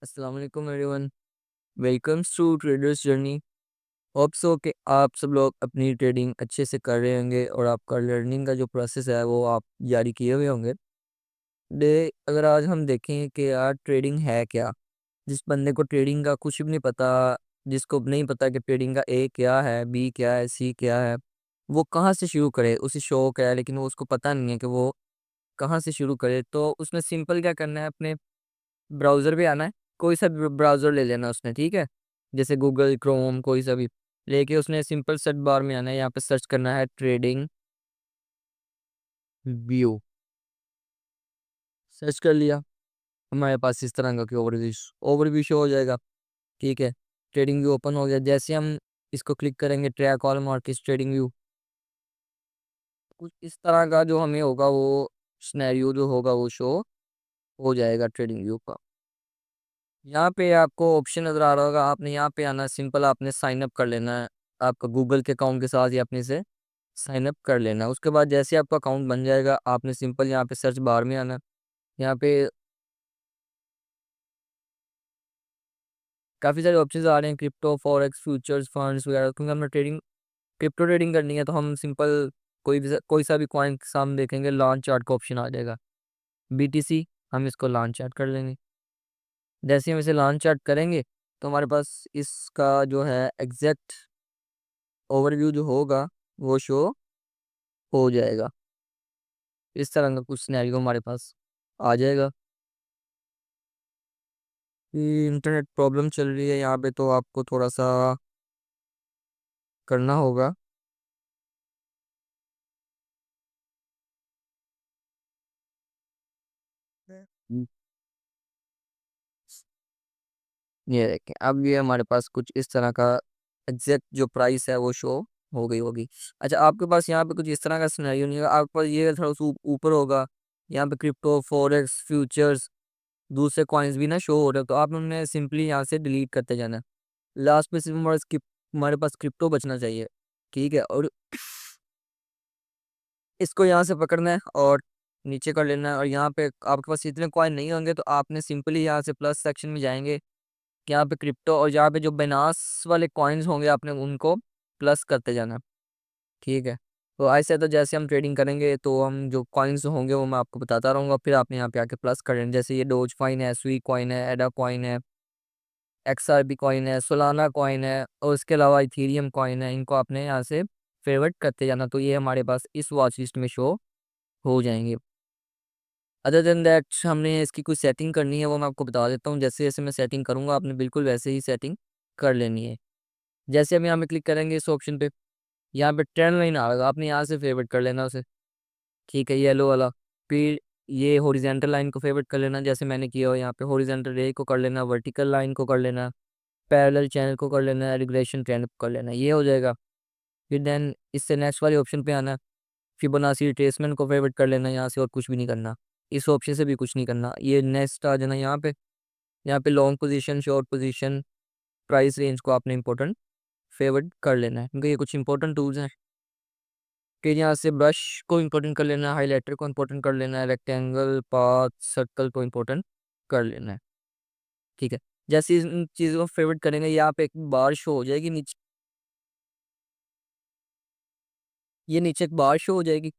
अस्सलाम वालेकुम everyone. Welcomes to traders journey. Hope so कि आप सब लोग अपनी ट्रेडिंग अच्छे से कर रहे होंगे और आपका लर्निंग का जो प्रोसेस है वो आप जारी किए हुए होंगे। डे अगर आज हम देखें कि यार ट्रेडिंग है क्या, जिस बंदे को ट्रेडिंग का कुछ भी नहीं पता, जिसको नहीं पता कि ट्रेडिंग का ए क्या है, बी क्या है, सी क्या है, वो कहाँ से शुरू करे। उसे शौक है लेकिन वो उसको पता नहीं है कि वो कहाँ से शुरू करे। तो उसने सिंपल क्या करना है, अपने ब्राउज़र पे आना है। कोई सा भी ब्राउज़र ले लेना उसने, ठीक है। जैसे गूगल क्रोम कोई सा भी लेके उसने सिंपल सर्च बार में आना है, यहाँ पे सर्च करना है ट्रेडिंग व्यू। सर्च कर लिया, हमारे पास इस तरह का कि ओवरव्यू शो हो जाएगा, ठीक है। ट्रेडिंग व्यू ओपन हो गया। जैसे हम इसको क्लिक करेंगे track all markets trading view, कुछ इस तरह का जो हमें होगा वो सिनेरियो जो होगा वो शो हो जाएगा ट्रेडिंग व्यू का। यहाँ पे आपको ऑप्शन नज़र आ रहा होगा, आपने यहाँ पे आना है, सिंपल आपने साइन अप कर लेना है आपका गूगल के अकाउंट के साथ, या अपने से साइन अप कर लेना है। उसके बाद जैसे आपका अकाउंट बन जाएगा, आपने सिंपल यहाँ पे सर्च बार में आना है। यहाँ पे काफ़ी सारे ऑप्शंस आ रहे हैं, क्रिप्टो, फॉरेक्स, फ्यूचर्स, फंड्स वगैरह। क्योंकि हमने ट्रेडिंग क्रिप्टो ट्रेडिंग करनी है तो हम सिंपल कोई सा भी कॉइन के सामने देखेंगे, लॉन्च चार्ट का ऑप्शन आ जाएगा, BTC। हम इसको लॉन्च चार्ट कर लेंगे। जैसे हम इसे लॉन्च चार्ट करेंगे तो हमारे पास इसका जो है एग्जैक्ट ओवरव्यू जो होगा वो शो हो जाएगा। इस तरह का कुछ सिनेरियो हमारे पास आ जाएगा। ये इंटरनेट प्रॉब्लम चल रही है यहाँ पे, तो आपको थोड़ा सा करना होगा। हम्म, ये देखें, अब ये हमारे पास कुछ इस तरह का एग्जैक्ट जो प्राइस है वो शो हो गई होगी। अच्छा, आपके पास यहाँ पे कुछ इस तरह का सिनेरियो नहीं होगा, आपके पास ये थोड़ा सा ऊपर होगा। यहाँ पे क्रिप्टो, फॉरेक्स, फ्यूचर्स, दूसरे कॉइन्स भी ना शो हो रहे हो, तो आपने सिंपली यहाँ से डिलीट करते जाना है। लास्ट में सिर्फ हमारे पास क्रिप्टो बचना चाहिए, ठीक है। और इसको यहाँ से पकड़ना है और नीचे कर लेना है। और यहाँ पे आपके पास इतने कॉइन नहीं होंगे तो आपने सिंपली यहाँ से प्लस सेक्शन में जाएंगे, यहाँ पे क्रिप्टो, और यहाँ पे जो बाइनांस वाले कॉइन्स होंगे आपने उनको प्लस करते जाना है, ठीक है। तो ऐसे तो जैसे हम ट्रेडिंग करेंगे तो हम जो कॉइन्स होंगे वो मैं आपको बताता रहूँगा, फिर आपने यहाँ पे आके प्लस कर लेना। जैसे ये डोज कॉइन है, सुई कॉइन है, एडा कॉइन है, XRP कॉइन है, सोलाना कॉइन है, और उसके अलावा इथीरियम कॉइन है। इनको आपने यहाँ से फेवरेट करते जाना, तो ये हमारे पास इस वॉच लिस्ट में शो हो जाएंगे। अदर देन दैट हमने इसकी कुछ सेटिंग करनी है, वो मैं आपको बता देता हूँ। जैसे जैसे मैं सेटिंग करूँगा आपने बिल्कुल वैसे ही सेटिंग कर लेनी है। जैसे हम यहाँ पे क्लिक करेंगे इस ऑप्शन पे, यहाँ पे ट्रेंड लाइन आएगा, आपने यहाँ से फेवरेट कर लेना उसे, ठीक है, येलो वाला। फिर ये हॉरिजेंटल लाइन को फेवरेट कर लेना, जैसे मैंने किया हो। यहाँ पे हॉरिजेंटल रे को कर लेना, वर्टिकल लाइन को कर लेना, पैरेलल चैनल को कर लेना, रिग्रेशन ट्रेंड को कर लेना, ये हो जाएगा। फिर देन इससे नेक्स्ट वाले ऑप्शन पे आना, फिबोनाची रिट्रेसमेंट को फेवरेट कर लेना यहाँ से, और कुछ भी नहीं करना। इस ऑप्शन से भी कुछ नहीं करना, ये नेक्स्ट आ जाना यहाँ पे। यहाँ पे long position, short position, price range को आपने इंपॉर्टेंट फेवरेट कर लेना है, क्योंकि ये कुछ इंपॉर्टेंट टूल्स हैं। फिर यहाँ से ब्रश को इंपॉर्टेंट कर लेना है, हाईलाइटर को इंपॉर्टेंट कर लेना है, रेक्टेंगल, पाथ, सर्कल को इंपॉर्टेंट कर लेना है, ठीक है। जैसे इन चीज़ों को फेवरेट करेंगे यहाँ पे एक बार शो हो जाएगी नीचे, ये नीचे एक बार शो हो जाएगी।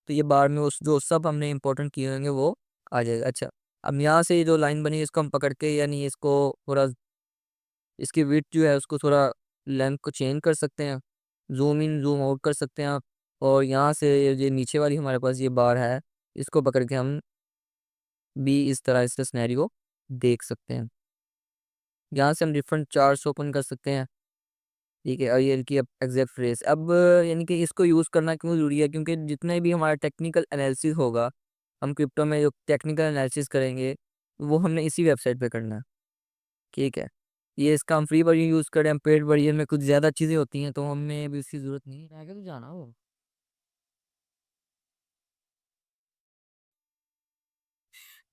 तो ये बार में उस जो सब हमने इंपॉर्टेंट किए होंगे वो आ जाएगा। अच्छा, अब यहाँ से ये जो लाइन बनी है इसको हम पकड़ के, यानी इसको थोड़ा, इसकी विड्थ जो है उसको थोड़ा, लेंथ को चेंज कर सकते हैं, जूम इन जूम आउट कर सकते हैं आप। और यहाँ से ये नीचे वाली हमारे पास ये बार है, इसको पकड़ के हम भी इस तरह इसका सिनेरियो देख सकते हैं। यहाँ से हम डिफरेंट चार्ट्स ओपन कर सकते हैं, ठीक है। और ये इनकी अब एग्जैक्ट फ्रेज, अब यानी कि इसको यूज़ करना क्यों ज़रूरी है, क्योंकि जितने भी हमारा टेक्निकल एनालिसिस होगा, हम क्रिप्टो में जो टेक्निकल एनालिसिस करेंगे वो हमने इसी वेबसाइट पे करना है, ठीक है। ये इसका हम फ्री वर्जन यूज़ करें, हम पेड वर्जन में कुछ ज़्यादा चीज़ें होती हैं तो हमें अभी इसकी ज़रूरत नहीं है। आगे तो जाना हो,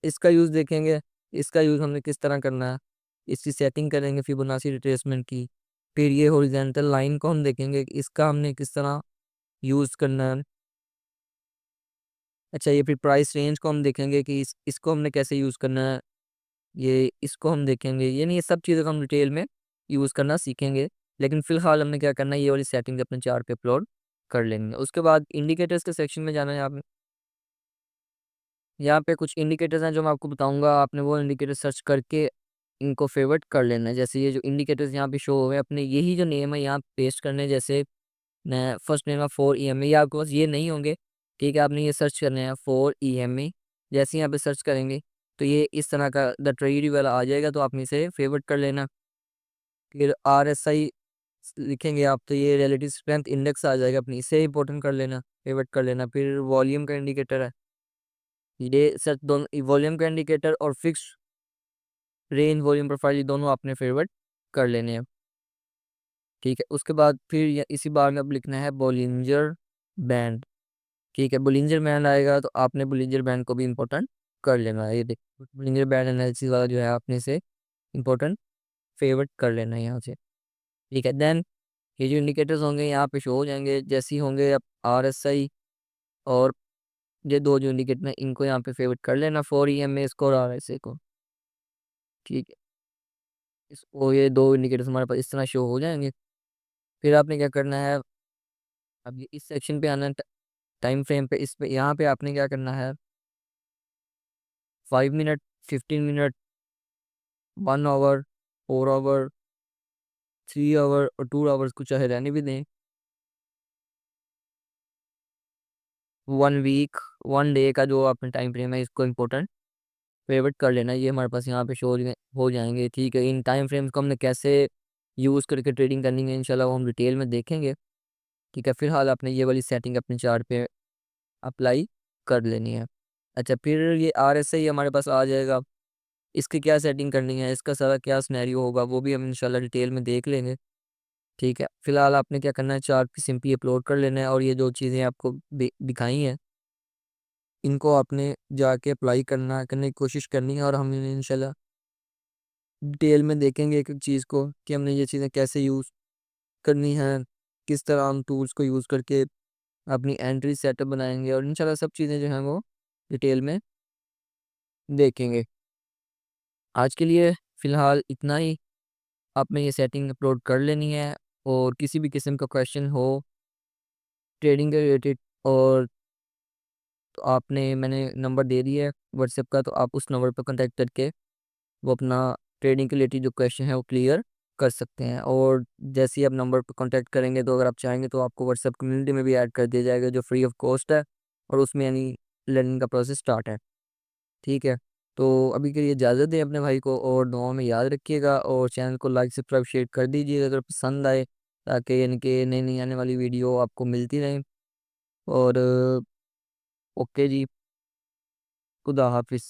इसका यूज़ देखेंगे, इसका यूज़ हमने किस तरह करना है, इसकी सेटिंग करेंगे फिबोनाची रिट्रेसमेंट की। फिर ये हॉरिजॉन्टल लाइन को हम देखेंगे कि इसका हमने किस तरह यूज़ करना है। अच्छा, ये फिर प्राइस रेंज को हम देखेंगे कि इसको हमने कैसे यूज़ करना है। ये इसको हम देखेंगे, ये नहीं, ये सब चीज़ों को हम डिटेल में यूज़ करना सीखेंगे। लेकिन फिलहाल हमने क्या करना है, ये वाली सेटिंग अपने चार्ट पे अपलोड कर लेंगे। उसके बाद इंडिकेटर्स के सेक्शन में जाना है आपने। यहाँ पे कुछ इंडिकेटर्स हैं जो मैं आपको बताऊंगा, आपने वो इंडिकेटर सर्च करके इनको फेवरेट कर लेना है। जैसे ये जो इंडिकेटर्स यहाँ पे शो हुए हैं, अपने यही जो नेम है यहाँ पेस्ट करने हैं। जैसे मैं फर्स्ट नेम है 4 EMA, ये आपके पास ये नहीं होंगे, ठीक है। आपने ये सर्च करने हैं 4 EMA। जैसे यहाँ पे सर्च करेंगे तो ये इस तरह का द ट्रेडी वाला आ जाएगा, तो आपने इसे फेवरेट कर लेना। फिर RSI लिखेंगे आप तो ये रिलेटिव स्ट्रेंथ इंडेक्स आ जाएगा, अपनी इसे इंपॉर्टेंट कर लेना, फेवरेट कर लेना। फिर वॉल्यूम का इंडिकेटर है, ये सर दोनों वॉल्यूम का इंडिकेटर और फिक्स रेंज वॉल्यूम प्रोफाइल, ये दोनों आपने फेवरेट कर लेने हैं, ठीक है। उसके बाद फिर इसी बार में अब लिखना है बोलिंजर बैंड, ठीक है। बोलिंजर बैंड आएगा तो आपने बोलिंजर बैंड को भी इंपॉर्टेंट कर लेना है। ये देखो बोलिंजर बैंड एनालिसिस वाला जो है आपने इसे इंपॉर्टेंट फेवरेट कर लेना है यहाँ से, ठीक है। देन ये जो इंडिकेटर्स होंगे यहाँ पे शो हो जाएंगे, जैसे ही होंगे अब RSI और ये दो जो इंडिकेटर हैं इनको यहाँ पे फेवरेट कर लेना, 4 EMA इसको और RSI को, ठीक है। इसको ये दो इंडिकेटर्स हमारे पास इस तरह शो हो जाएंगे। फिर आपने क्या करना है, अब ये इस सेक्शन पे आना है, टाइम फ्रेम पे, इस पे यहाँ पे आपने क्या करना है, 5 minute, 15 minute, 1 hour, 4 hour, 3 hour और 2 आवर्स को चाहे रहने भी दें, 1 वीक, 1 डे का जो आपने टाइम फ्रेम है इसको इम्पोर्टेंट फेवरेट कर लेना। ये हमारे पास यहाँ पे शो हो जाएंगे, ठीक है। इन टाइम फ्रेम्स को हमने कैसे यूज़ करके ट्रेडिंग करनी है इंशाल्लाह वो हम डिटेल में देखेंगे, ठीक है। फिलहाल आपने ये वाली सेटिंग अपने चार्ट पे अप्लाई कर लेनी है। अच्छा, फिर ये RSI हमारे पास आ जाएगा, इसकी क्या सेटिंग करनी है, इसका सारा क्या सिनेरियो होगा वो भी हम इंशाल्लाह डिटेल में देख लेंगे, ठीक है। फिलहाल आपने क्या करना है, चार्ट पे सिंपली अपलोड कर लेना है और ये जो चीज़ें आपको दिखाई हैं इनको आपने जाके अप्लाई करने की कोशिश करनी है, और हम इन्हें इंशाल्लाह डिटेल में देखेंगे एक एक चीज़ को कि हमने ये चीज़ें कैसे यूज़ करनी है, किस तरह हम टूल्स को यूज़ करके अपनी एंट्री सेटअप बनाएंगे, और इंशाल्लाह सब चीज़ें जो हैं वो डिटेल में देखेंगे। आज के लिए फ़िलहाल इतना ही, आपने ये सेटिंग अपलोड कर लेनी है। और किसी भी किस्म का क्वेश्चन हो ट्रेडिंग के रिलेटेड, और तो आपने मैंने नंबर दे दिया है व्हाट्सएप का, तो आप उस नंबर पर कॉन्टैक्ट करके वो अपना ट्रेडिंग के रिलेटेड जो क्वेश्चन है वो क्लियर कर सकते हैं। और जैसे ही आप नंबर पर कांटेक्ट करेंगे तो अगर आप चाहेंगे तो आपको व्हाट्सएप कम्युनिटी में भी ऐड कर दिया जाएगा जो फ्री ऑफ कॉस्ट है, और उसमें यानी लर्निंग का प्रोसेस स्टार्ट है, ठीक है। तो अभी के लिए इजाज़त दें अपने भाई को, और दुआ में याद रखिएगा, और चैनल को लाइक सब्सक्राइब शेयर कर दीजिएगा अगर पसंद आए, ताकि यानी कि नई नई आने वाली वीडियो आपको मिलती रहें। और ओके जी, खुदा हाफिज़।